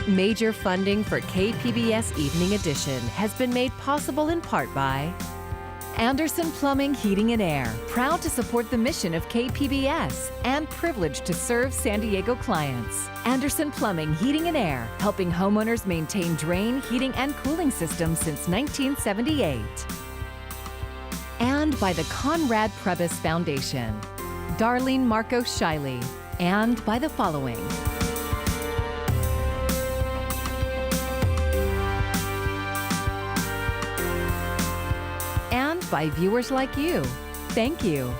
Major funding for KPBS Evening Edition has been made possible in part by Anderson Plumbing, Heating and Air, proud to support the mission of KPBS and privileged to serve San Diego clients. Anderson Plumbing, Heating and Air, helping homeowners maintain drain, heating, and cooling systems since 1978. And by the Conrad Prebys Foundation, Darlene Marcos Shiley, and by the following. And by viewers like you. Thank you.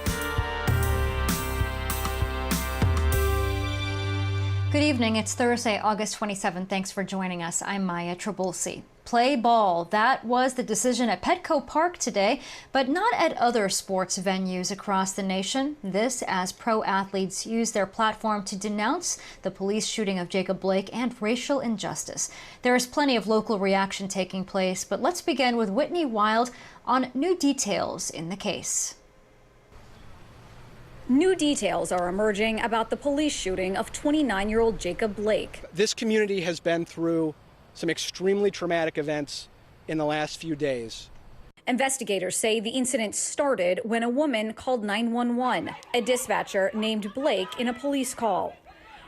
Good evening. It's Thursday, August 27th. Thanks for joining us. I'm Maya Trabulsi. Play ball. That was the decision at Petco Park today, but not at other sports venues across the nation. This as pro athletes use their platform to denounce the police shooting of Jacob Blake and racial injustice. There is plenty of local reaction taking place, but let's begin with Whitney Wild on new details in the case. New details are emerging about the police shooting of 29-year-old Jacob Blake. This community has been through some extremely traumatic events in the last few days. Investigators say the incident started when a woman called 911, a dispatcher named Blake in a police call.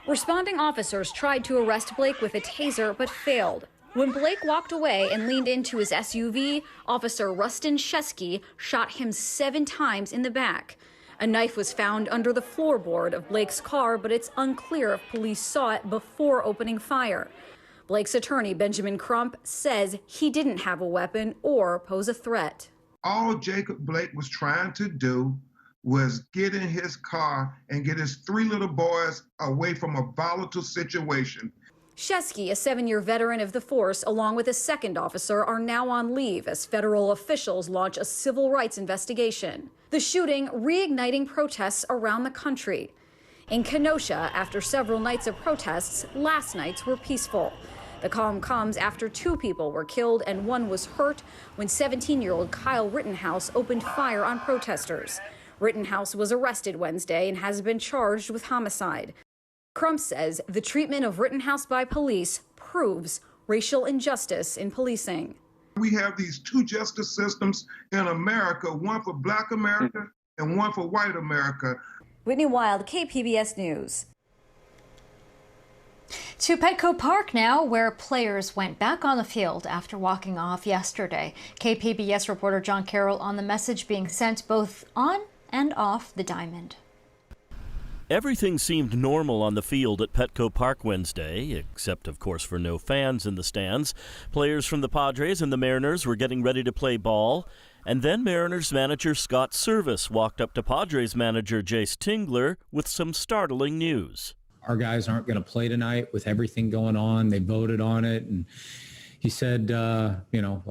Responding officers tried to arrest Blake with a taser but failed. When Blake walked away and leaned into his SUV, Officer Rustin Shesky shot him 7 times in the back. A knife was found under the floorboard of Blake's car, but it's unclear if police saw it before opening fire. Blake's attorney, Benjamin Crump, says he didn't have a weapon or pose a threat. All Jacob Blake was trying to do was get in his car and get his 3 little boys away from a volatile situation. Shesky, a 7-year veteran of the force, along with a second officer, are now on leave as federal officials launch a civil rights investigation. The shooting reigniting protests around the country. In Kenosha, after several nights of protests, last nights were peaceful. The calm comes after 2 people were killed and 1 was hurt when 17-year-old Kyle Rittenhouse opened fire on protesters. Rittenhouse was arrested Wednesday and has been charged with homicide. Crump says the treatment of Rittenhouse by police proves racial injustice in policing. We have these 2 justice systems in America, one for Black America and one for white America. Whitney Wild, KPBS News. To Petco Park now, where players went back on the field after walking off yesterday. KPBS reporter John Carroll on the message being sent both on and off the diamond. Everything seemed normal on the field at Petco Park Wednesday, except, of course, for no fans in the stands. Players from the Padres and the Mariners were getting ready to play ball. And then Mariners manager Scott Service walked up to Padres manager Jace Tingler with some startling news. Our guys aren't going to play tonight with everything going on. They voted on it. And he said, I don't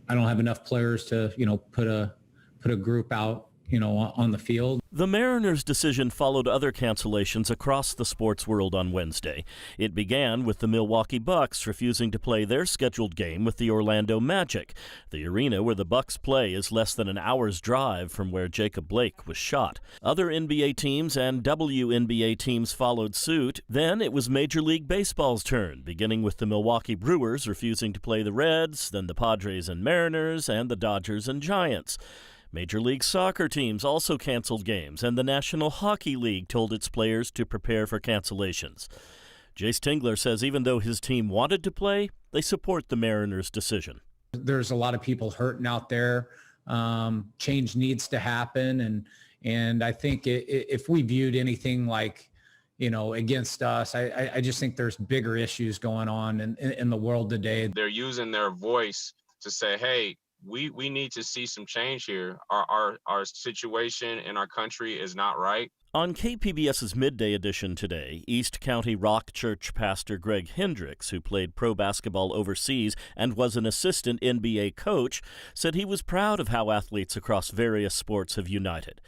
have enough players to, put a group out, on the field. The Mariners' decision followed other cancellations across the sports world on Wednesday. It began with the Milwaukee Bucks refusing to play their scheduled game with the Orlando Magic. The arena where the Bucks play is less than an hour's drive from where Jacob Blake was shot. Other NBA teams and WNBA teams followed suit. Then it was Major League Baseball's turn, beginning with the Milwaukee Brewers refusing to play the Reds, then the Padres and Mariners, and the Dodgers and Giants. Major League Soccer teams also canceled games, and the National Hockey League told its players to prepare for cancellations. Jace Tingler says even though his team wanted to play, they support the Mariners' decision. There's a lot of people hurting out there. Change needs to happen, and I think if we viewed anything like, against us, I just think there's bigger issues going on in the world today. They're using their voice to say, hey, we need to see some change here. Our situation in our country is not right. On KPBS's Midday Edition today, East County Rock Church pastor Greg Hendricks, who played pro basketball overseas and was an assistant NBA coach, said he was proud of how athletes across various sports have united.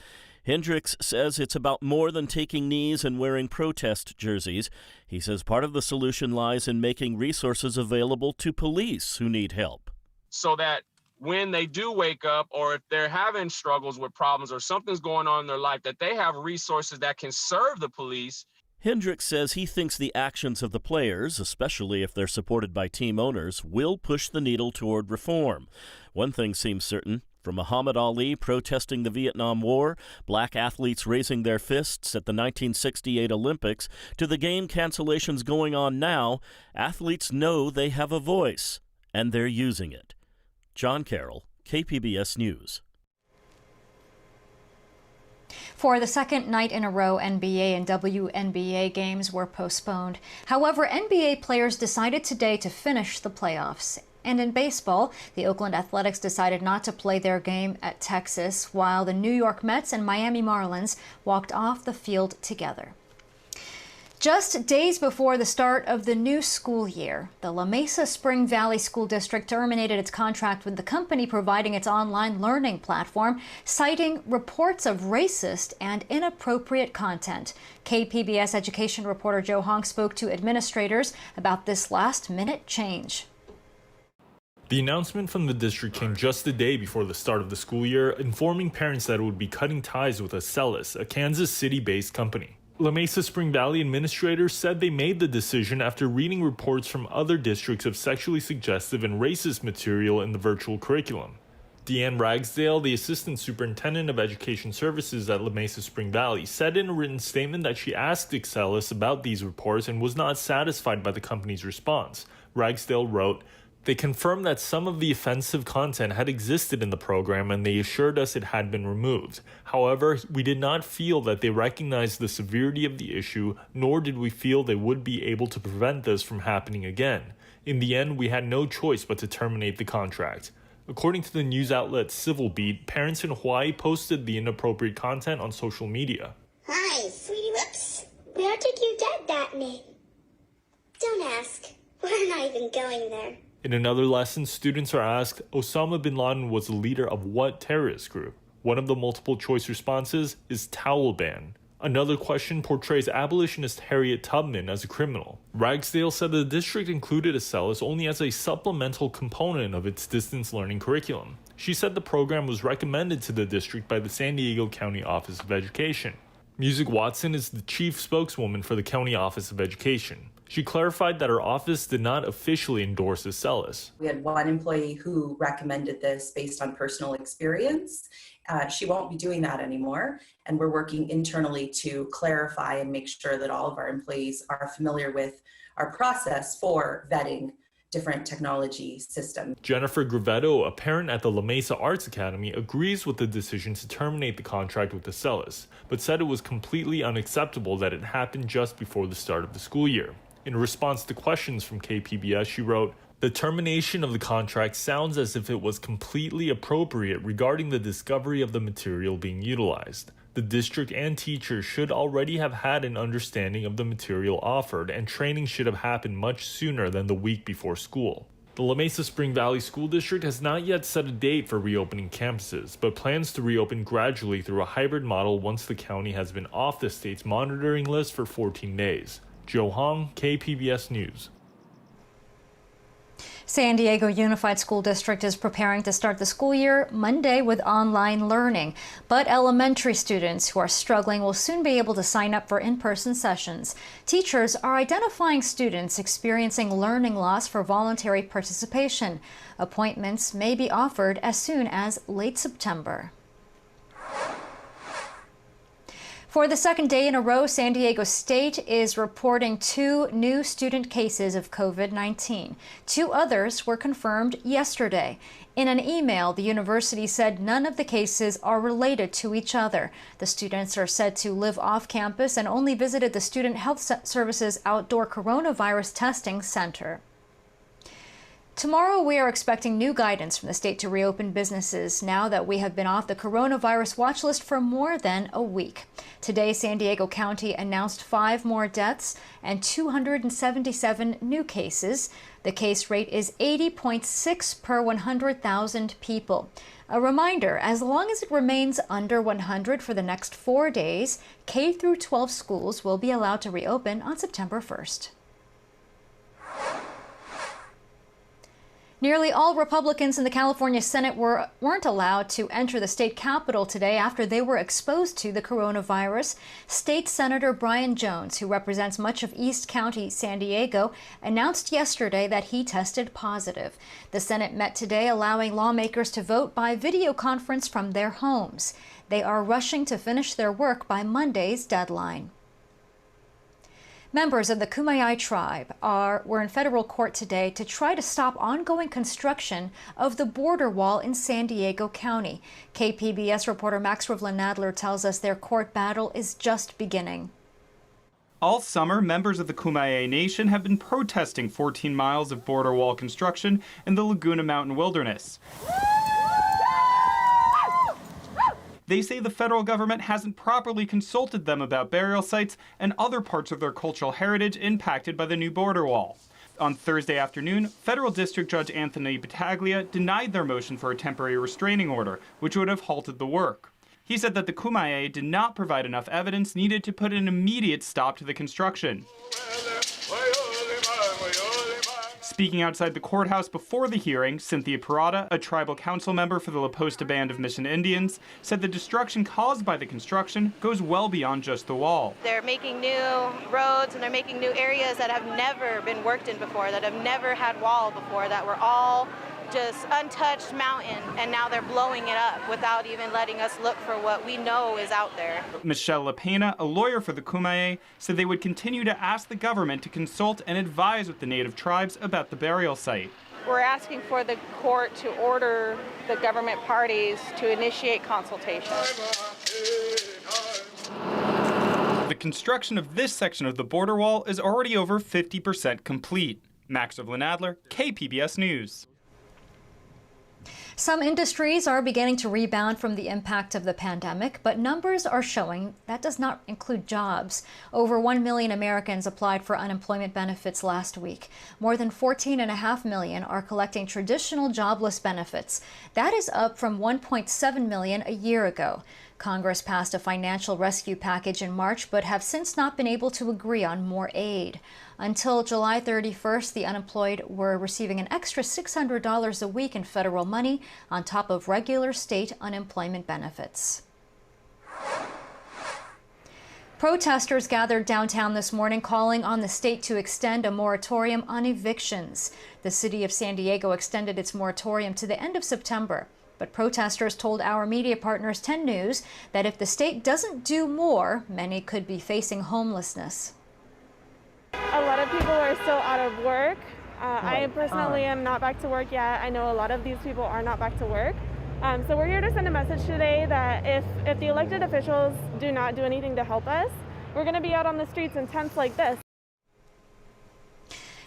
Hendricks says it's about more than taking knees and wearing protest jerseys. He says part of the solution lies in making resources available to police who need help. So that when they do wake up, or if they're having struggles with problems or something's going on in their life, that they have resources that can serve the police. Hendricks says he thinks the actions of the players, especially if they're supported by team owners, will push the needle toward reform. One thing seems certain. From Muhammad Ali protesting the Vietnam War, black athletes raising their fists at the 1968 Olympics, to the game cancellations going on now, athletes know they have a voice, and they're using it. John Carroll, KPBS News. For the second night in a row, NBA and WNBA games were postponed. However, NBA players decided today to finish the playoffs. And in baseball, the Oakland Athletics decided not to play their game at Texas, while the New York Mets and Miami Marlins walked off the field together. Just days before the start of the new school year, the La Mesa Spring Valley School District terminated its contract with the company providing its online learning platform, citing reports of racist and inappropriate content. KPBS education reporter Joe Hong spoke to administrators about this last-minute change. The announcement from the district came just a day before the start of the school year, informing parents that it would be cutting ties with Acellus, a Kansas City-based company. La Mesa Spring Valley administrators said they made the decision after reading reports from other districts of sexually suggestive and racist material in the virtual curriculum. Deanne Ragsdale, the Assistant Superintendent of Education Services at La Mesa Spring Valley, said in a written statement that she asked Acellus about these reports and was not satisfied by the company's response. Ragsdale wrote, "They confirmed that some of the offensive content had existed in the program and they assured us it had been removed. However, we did not feel that they recognized the severity of the issue, nor did we feel they would be able to prevent this from happening again. In the end, we had no choice but to terminate the contract." According to the news outlet Civil Beat, parents in Hawaii posted the inappropriate content on social media. "Hi, sweetie, whoops. Where did you get that name? Don't ask. We're not even going there." In another lesson, students are asked, Osama bin Laden was the leader of what terrorist group? One of the multiple choice responses is towel ban. Another question portrays abolitionist Harriet Tubman as a criminal. Ragsdale said the district included Acellus only as a supplemental component of its distance learning curriculum. She said the program was recommended to the district by the San Diego County Office of Education. Music Watson is the chief spokeswoman for the County Office of Education. She clarified that her office did not officially endorse Acellus. We had one employee who recommended this based on personal experience. She won't be doing that anymore, and we're working internally to clarify and make sure that all of our employees are familiar with our process for vetting different technology systems. Jennifer Gravetto, a parent at the La Mesa Arts Academy, agrees with the decision to terminate the contract with Acellus, but said it was completely unacceptable that it happened just before the start of the school year. In response to questions from KPBS, she wrote, "The termination of the contract sounds as if it was completely appropriate regarding the discovery of the material being utilized. The district and teachers should already have had an understanding of the material offered, and training should have happened much sooner than the week before school." The La Mesa Spring Valley School District has not yet set a date for reopening campuses, but plans to reopen gradually through a hybrid model once the county has been off the state's monitoring list for 14 days. Joe Hong, KPBS News. San Diego Unified School District is preparing to start the school year Monday with online learning. But elementary students who are struggling will soon be able to sign up for in-person sessions. Teachers are identifying students experiencing learning loss for voluntary participation. Appointments may be offered as soon as late September. For the second day in a row, San Diego State is reporting 2 new student cases of COVID-19. 2 others were confirmed yesterday. In an email, the university said none of the cases are related to each other. The students are said to live off campus and only visited the Student Health Services Outdoor Coronavirus Testing Center. Tomorrow, we are expecting new guidance from the state to reopen businesses now that we have been off the coronavirus watch list for more than a week. Today, San Diego County announced 5 more deaths and 277 new cases. The case rate is 80.6 per 100,000 people. A reminder, as long as it remains under 100 for the next 4 days, K through 12 schools will be allowed to reopen on September 1st. Nearly all Republicans in the California Senate weren't allowed to enter the state capitol today after they were exposed to the coronavirus. State Senator Brian Jones, who represents much of East County, San Diego, announced yesterday that he tested positive. The Senate met today, allowing lawmakers to vote by video conference from their homes. They are rushing to finish their work by Monday's deadline. Members of the Kumeyaay tribe were in federal court today to try to stop ongoing construction of the border wall in San Diego County. KPBS reporter Max Rivlin-Nadler tells us their court battle is just beginning. All summer, members of the Kumeyaay Nation have been protesting 14 miles of border wall construction in the Laguna Mountain wilderness. They say the federal government hasn't properly consulted them about burial sites and other parts of their cultural heritage impacted by the new border wall. On Thursday afternoon, Federal District Judge Anthony Battaglia denied their motion for a temporary restraining order, which would have halted the work. He said that the Kumeyaay did not provide enough evidence needed to put an immediate stop to the construction. Speaking outside the courthouse before the hearing, Cynthia Parada, a tribal council member for the La Posta Band of Mission Indians, said the destruction caused by the construction goes well beyond just the wall. They're making new roads and they're making new areas that have never been worked in before, that have never had wall before, that were all just untouched mountain, and now they're blowing it up without even letting us look for what we know is out there. Michelle LaPena, a lawyer for the Kumeyaay, said they would continue to ask the government to consult and advise with the native tribes about the burial site. We're asking for the court to order the government parties to initiate consultation. The construction of this section of the border wall is already over 50% complete. Max Rivlin-Nadler, KPBS News. Some industries are beginning to rebound from the impact of the pandemic, but numbers are showing that does not include jobs. Over 1 million Americans applied for unemployment benefits last week. More than 14.5 million are collecting traditional jobless benefits. That is up from 1.7 million a year ago. Congress passed a financial rescue package in March, but have since not been able to agree on more aid. Until July 31st, the unemployed were receiving an extra $600 a week in federal money on top of regular state unemployment benefits. Protesters gathered downtown this morning calling on the state to extend a moratorium on evictions. The city of San Diego extended its moratorium to the end of September. But protesters told our media partners 10 News that if the state doesn't do more, many could be facing homelessness. A lot of people are still out of work. I personally am not back to work yet. I know a lot of these people are not back to work. So we're here to send a message today that if the elected officials do not do anything to help us, we're going to be out on the streets in tents like this.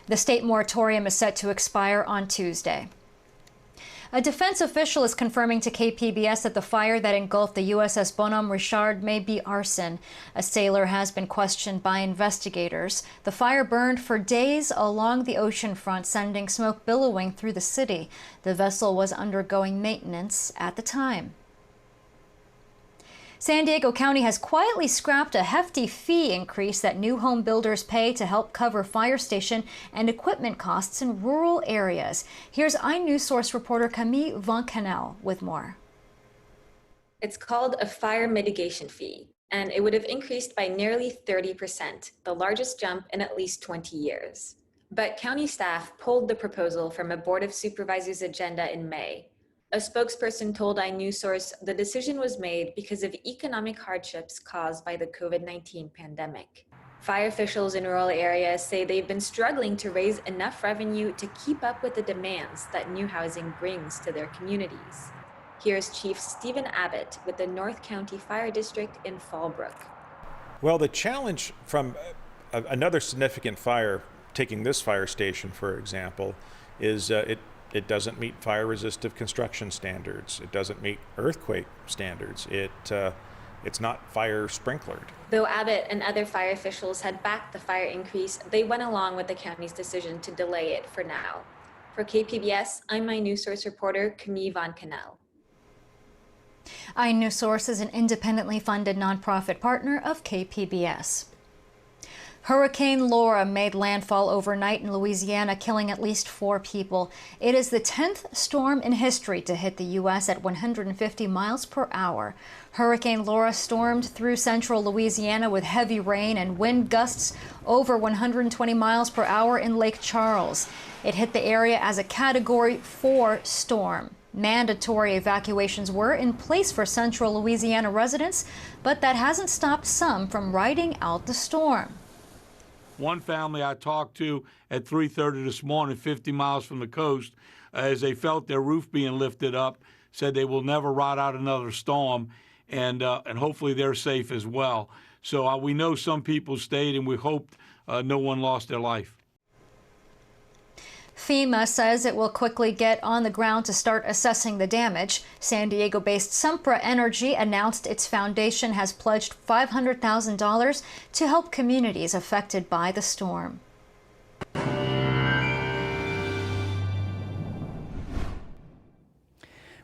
The state moratorium is set to expire on Tuesday. A defense official is confirming to KPBS that the fire that engulfed the USS Bonhomme Richard may be arson. A sailor has been questioned by investigators. The fire burned for days along the ocean front, sending smoke billowing through the city. The vessel was undergoing maintenance at the time. San Diego County has quietly scrapped a hefty fee increase that new home builders pay to help cover fire station and equipment costs in rural areas. Here's iNews Source reporter Camille Van Canel with more. It's called a fire mitigation fee, and it would have increased by nearly 30%, the largest jump in at least 20 years. But county staff pulled the proposal from a Board of Supervisors agenda in May. A spokesperson told iNews Source the decision was made because of economic hardships caused by the COVID-19 pandemic. Fire officials in rural areas say they've been struggling to raise enough revenue to keep up with the demands that new housing brings to their communities. Here's Chief Stephen Abbott with the North County Fire District in Fallbrook. Well, the challenge from another significant fire, taking this fire station, for example, is it doesn't meet fire-resistive construction standards. It doesn't meet earthquake standards. It's not fire sprinklered. Though Abbott and other fire officials had backed the fire increase, they went along with the county's decision to delay it for now. For KPBS, I'm iNews Source reporter Camille Van Canel. iNews Source is an independently funded nonprofit partner of KPBS. Hurricane Laura made landfall overnight in Louisiana, killing at least 4 people. It is the 10th storm in history to hit the U.S. at 150 miles per hour. Hurricane Laura stormed through central Louisiana with heavy rain and wind gusts over 120 miles per hour in Lake Charles. It hit the area as a Category 4 storm. Mandatory evacuations were in place for central Louisiana residents, but that hasn't stopped some from riding out the storm. One family I talked to at 3:30 this morning, 50 miles from the coast, as they felt their roof being lifted up, said they will never ride out another storm, and hopefully they're safe as well. So we know some people stayed, and we hoped no one lost their life. FEMA says it will quickly get on the ground to start assessing the damage. San Diego-based Sempra Energy announced its foundation has pledged $500,000 to help communities affected by the storm.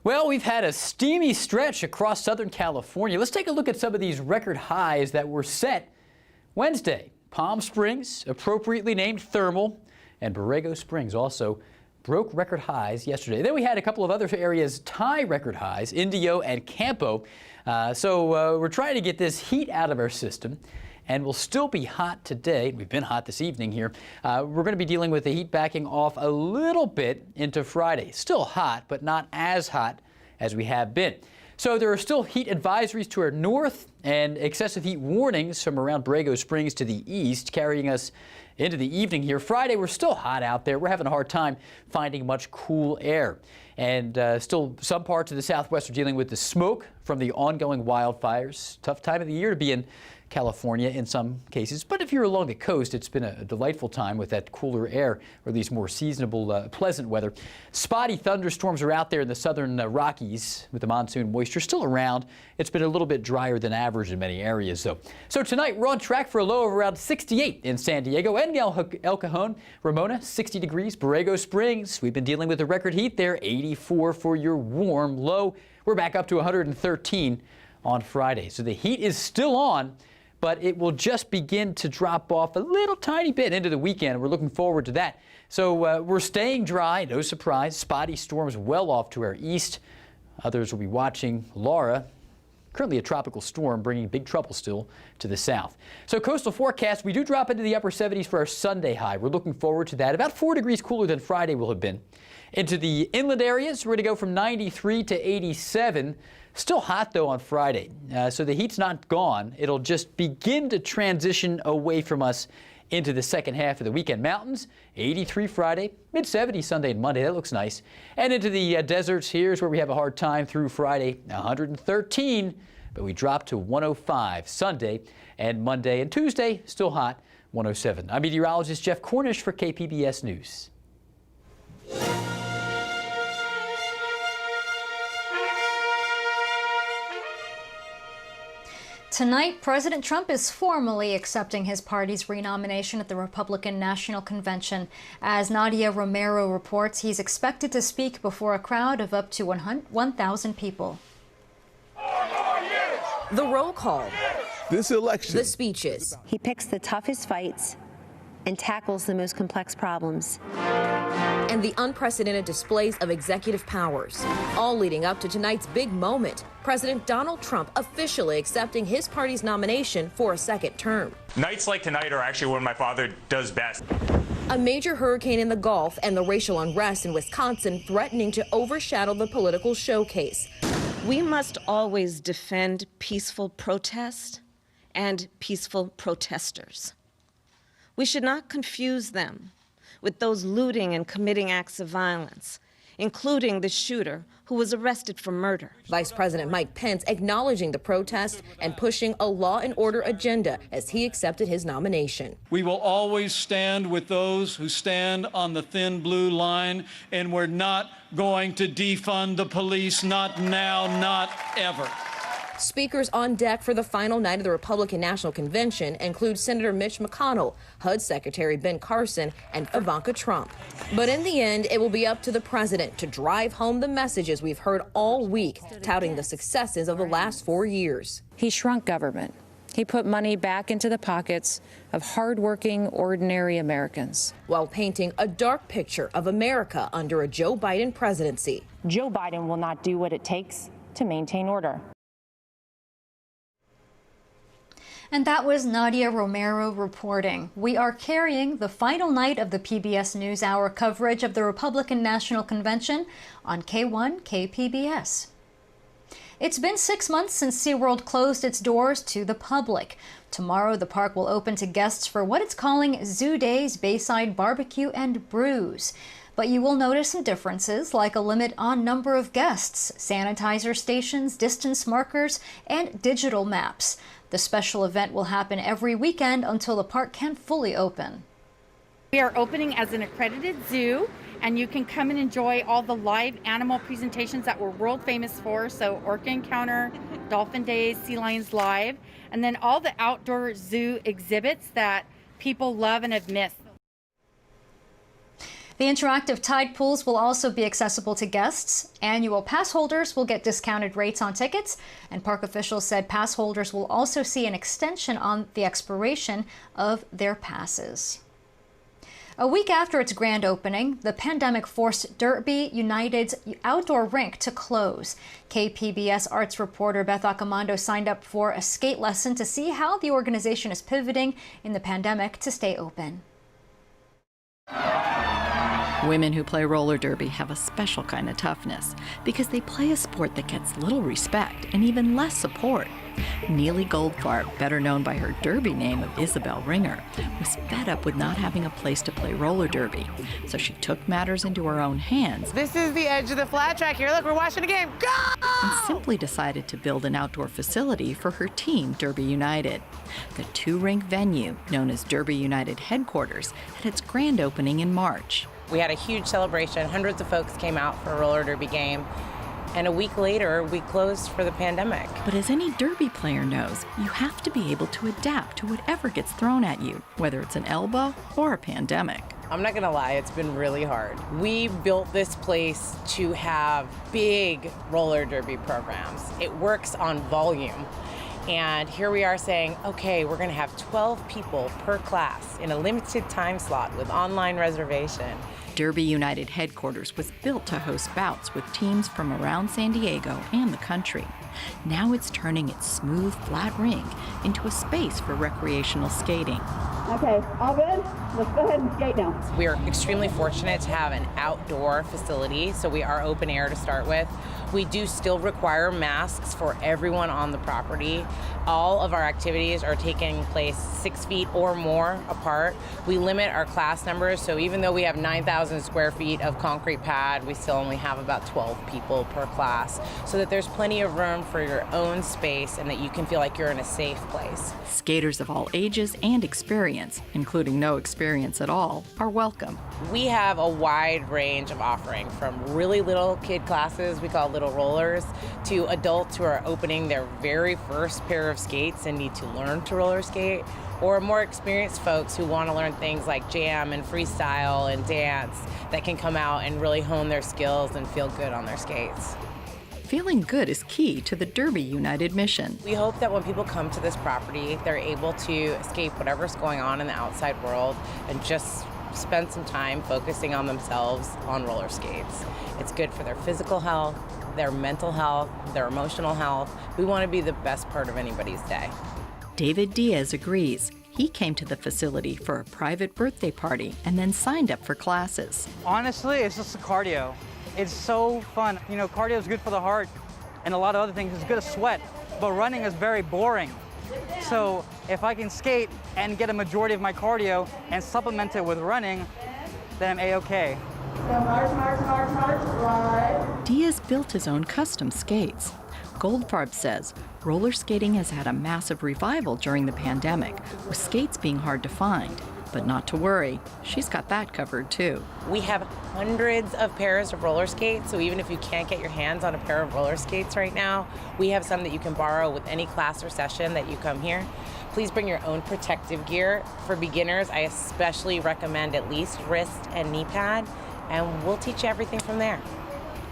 Well, we've had a steamy stretch across Southern California. Let's take a look at some of these record highs that were set Wednesday. Palm Springs, appropriately named Thermal, and Borrego Springs also broke record highs yesterday. Then we had a couple of other areas tie record highs, Indio and Campo. So we're trying to get this heat out of our system, and we'll still be hot today. We've been hot this evening here. We're going to be dealing with the heat backing off a little bit into Friday. Still hot, but not as hot as we have been. So there are still heat advisories to our north and excessive heat warnings from around Borrego Springs to the east, carrying us into the evening here. Friday, we're still hot out there. We're having a hard time finding much cool air. And still some parts of the Southwest are dealing with the smoke from the ongoing wildfires. Tough time of the year to be in California in some cases. But if you're along the coast, it's been a delightful time with that cooler air, or at least more seasonable, pleasant weather. Spotty thunderstorms are out there in the southern Rockies with the monsoon moisture still around. It's been a little bit drier than average in many areas, though. So tonight, we're on track for a low of around 68 in San Diego and El Cajon. Ramona, 60 degrees. Borrego Springs, we've been dealing with the record heat there, 84 for your warm low. We're back up to 113 on Friday. So the heat is still on, but it will just begin to drop off a little tiny bit into the weekend. We're looking forward to that. So we're staying dry, no surprise. Spotty storms well off to our east. Others will be watching Laura, currently a tropical storm, bringing big trouble still to the south. So coastal forecast, we do drop into the upper 70s for our Sunday high. We're looking forward to that. About 4 degrees cooler than Friday will have been. Into the inland areas, we're going to go from 93 to 87. Still hot, though, on Friday. So the heat's not gone. It'll just begin to transition away from us into the second half of the weekend. Mountains, 83 Friday, mid-70s Sunday and Monday. That looks nice. And into the deserts, here's where we have a hard time through Friday, 113. But we drop to 105 Sunday and Monday. And Tuesday, still hot, 107. I'm meteorologist Jeff Cornish for KPBS News. Tonight, President Trump is formally accepting his party's renomination at the Republican National Convention. As Nadia Romero reports, he's expected to speak before a crowd of up to 1,000 people. The roll call. This election. The speeches. He picks the toughest fights and tackles the most complex problems. And the unprecedented displays of executive powers, all leading up to tonight's big moment, President Donald Trump officially accepting his party's nomination for a second term. Nights like tonight are actually what my father does best. A major hurricane in the Gulf and the racial unrest in Wisconsin threatening to overshadow the political showcase. We must always defend peaceful protest and peaceful protesters. We should not confuse them with those looting and committing acts of violence, including the shooter who was arrested for murder. Vice President Mike Pence acknowledging the protest and pushing a law and order agenda as he accepted his nomination. We will always stand with those who stand on the thin blue line, and we're not going to defund the police, not now, not ever. Speakers on deck for the final night of the Republican National Convention include Senator Mitch McConnell, HUD Secretary Ben Carson, and Ivanka Trump. But in the end, it will be up to the president to drive home the messages we've heard all week, touting the successes of the last 4 years. He shrunk government. He put money back into the pockets of hardworking, ordinary Americans. While painting a dark picture of America under a Joe Biden presidency. Joe Biden will not do what it takes to maintain order. And that was Nadia Romero reporting. We are carrying the final night of the PBS NewsHour coverage of the Republican National Convention on K1 KPBS. It's been 6 months since SeaWorld closed its doors to the public. Tomorrow, the park will open to guests for what it's calling Zoo Days Bayside Barbecue and Brews. But you will notice some differences, like a limit on number of guests, sanitizer stations, distance markers, and digital maps. The special event will happen every weekend until the park can fully open. We are opening as an accredited zoo, and you can come and enjoy all the live animal presentations that we're world famous for. So Orca Encounter, Dolphin Days, Sea Lions Live, and then all the outdoor zoo exhibits that people love and have missed. The interactive tide pools will also be accessible to guests. Annual pass holders will get discounted rates on tickets, and park officials said pass holders will also see an extension on the expiration of their passes. A week after its grand opening, the pandemic forced Derby United's outdoor rink to close. KPBS arts reporter Beth Accomando signed up for a skate lesson to see how the organization is pivoting in the pandemic to stay open. Women who play roller derby have a special kind of toughness because they play a sport that gets little respect and even less support. Neely Goldfarb, better known by her derby name of Isabel Ringer, was fed up with not having a place to play roller derby. So she took matters into her own hands. This is the edge of the flat track here. Look, we're watching a game. Go! And simply decided to build an outdoor facility for her team, Derby United. The two-rink venue, known as Derby United Headquarters, had its grand opening in March. We had a huge celebration. Hundreds of folks came out for a roller derby game. And a week later, we closed for the pandemic. But as any derby player knows, you have to be able to adapt to whatever gets thrown at you, whether it's an elbow or a pandemic. I'm not gonna lie, it's been really hard. We built this place to have big roller derby programs. It works on volume. And here we are saying, okay, we're gonna have 12 people per class in a limited time slot with online reservation. Derby United Headquarters was built to host bouts with teams from around San Diego and the country. Now it's turning its smooth, flat rink into a space for recreational skating. Okay, all good? Let's go ahead and skate now. We are extremely fortunate to have an outdoor facility, so we are open air to start with. We do still require masks for everyone on the property. All of our activities are taking place 6 feet or more apart. We limit our class numbers, so even though we have 9,000 square feet of concrete pad, we still only have about 12 people per class, so that there's plenty of room for your own space and that you can feel like you're in a safe place. Skaters of all ages and experience, including no experience at all, are welcome. We have a wide range of offering, from really little kid classes, we call little rollers, to adults who are opening their very first pair of skates and need to learn to roller skate, or more experienced folks who want to learn things like jam and freestyle and dance that can come out and really hone their skills and feel good on their skates. Feeling good is key to the Derby United mission. We hope that when people come to this property, they're able to escape whatever's going on in the outside world and just spend some time focusing on themselves on roller skates. It's good for their physical health, their mental health, their emotional health. We want to be the best part of anybody's day. David Diaz agrees. He came to the facility for a private birthday party and then signed up for classes. Honestly, it's just the cardio. It's so fun. You know, cardio is good for the heart and a lot of other things. It's good to sweat, but running is very boring. So if I can skate and get a majority of my cardio and supplement it with running, then I'm A-okay. Diaz built his own custom skates. Goldfarb says roller skating has had a massive revival during the pandemic, with skates being hard to find. But not to worry, she's got that covered too. We have hundreds of pairs of roller skates, so even if you can't get your hands on a pair of roller skates right now, we have some that you can borrow with any class or session that you come here. Please bring your own protective gear. For beginners, I especially recommend at least wrist and knee pad, and we'll teach you everything from there.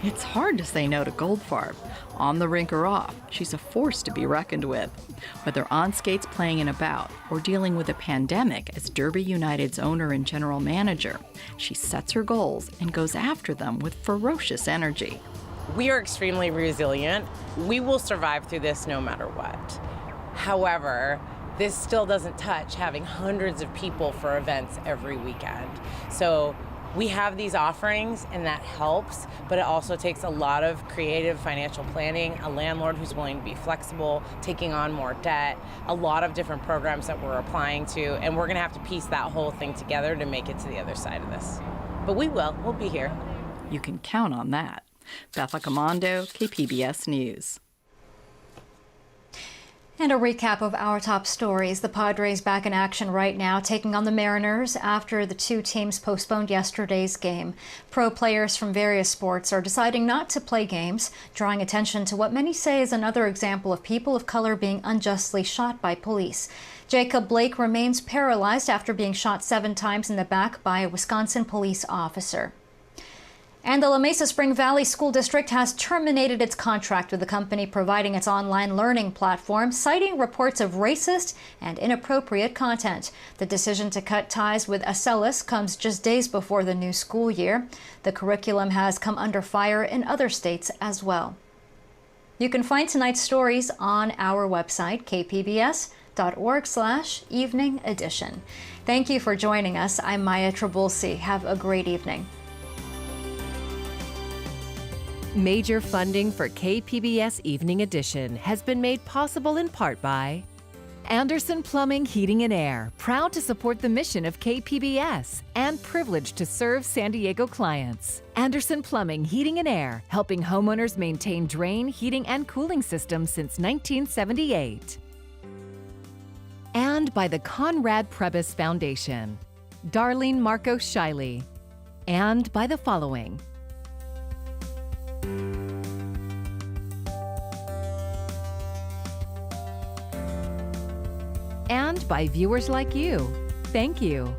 It's hard to say no to Goldfarb. On the rink or off, she's a force to be reckoned with. Whether on skates playing in a bout or dealing with a pandemic as Derby United's owner and general manager, she sets her goals and goes after them with ferocious energy. We are extremely resilient. We will survive through this no matter what. However, this still doesn't touch having hundreds of people for events every weekend. So we have these offerings and that helps, but it also takes a lot of creative financial planning, a landlord who's willing to be flexible, taking on more debt, a lot of different programs that we're applying to, and we're gonna have to piece that whole thing together to make it to the other side of this. But we'll be here. You can count on that. Beth Accomando, KPBS News. And a recap of our top stories. The Padres back in action right now, taking on the Mariners after the two teams postponed yesterday's game. Pro players from various sports are deciding not to play games, drawing attention to what many say is another example of people of color being unjustly shot by police. Jacob Blake remains paralyzed after being shot 7 times in the back by a Wisconsin police officer. And the La Mesa Spring Valley School District has terminated its contract with the company providing its online learning platform, citing reports of racist and inappropriate content. The decision to cut ties with Acellus comes just days before the new school year. The curriculum has come under fire in other states as well. You can find tonight's stories on our website, kpbs.org/evening edition. Thank you for joining us. I'm Maya Trabulsi. Have a great evening. Major funding for KPBS Evening Edition has been made possible in part by Anderson Plumbing, Heating and Air, proud to support the mission of KPBS and privileged to serve San Diego clients. Anderson Plumbing, Heating and Air, helping homeowners maintain drain, heating, and cooling systems since 1978. And by the Conrad Prebys Foundation, Darlene Marco Shiley. And by the following: and by viewers like you. Thank you.